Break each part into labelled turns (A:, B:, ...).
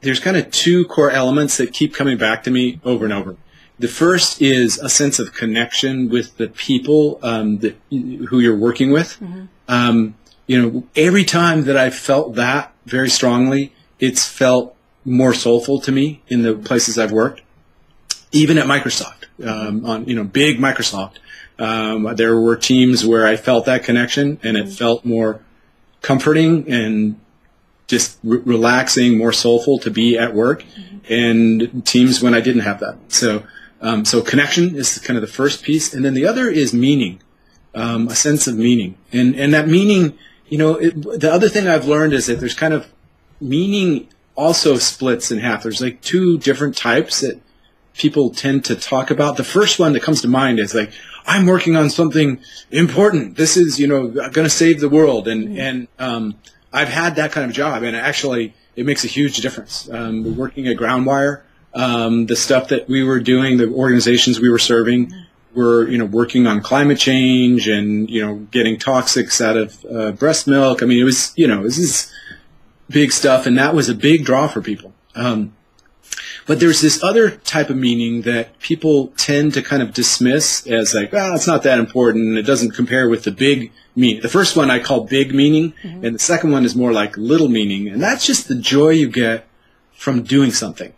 A: there's kind of two core elements that keep coming back to me over and over. The first is a sense of connection with the people who you're working with. Every time that I've felt that very strongly, it's felt more soulful to me in the places I've worked. Even at Microsoft, big Microsoft, there were teams where I felt that connection, and it felt more comforting and just relaxing, more soulful to be at work, and teams when I didn't have that. So connection is kind of the first piece, and then the other is meaning, a sense of meaning, and that meaning. The other thing I've learned is that there's kind of meaning also splits in half. There's like two different types that people tend to talk about. The first one that comes to mind is like, I'm working on something important. This is, going to save the world. And I've had that kind of job, and actually it makes a huge difference. Working at Groundwire, the stuff that we were doing, the organizations we were serving, were working on climate change and getting toxics out of breast milk. I mean, it was this is big stuff, and that was a big draw for people. But there's this other type of meaning that people tend to kind of dismiss as like, it's not that important. It doesn't compare with the big meaning. The first one I call big meaning, and the second one is more like little meaning, and that's just the joy you get from doing something.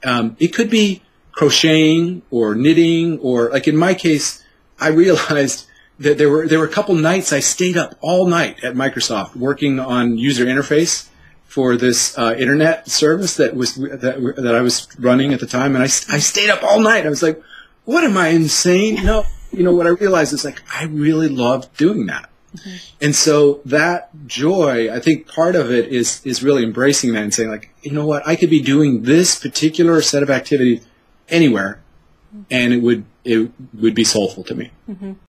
A: It could be crocheting or knitting, or like in my case, I realized that there were a couple nights I stayed up all night at Microsoft working on user interface for this internet service that I was running at the time, and I stayed up all night. I was like, "What am I, insane?" No, what I realized is like I really loved doing that, and so that joy, I think part of it is really embracing that and saying like, you know what, I could be doing this particular set of activities anywhere, and it would be soulful to me.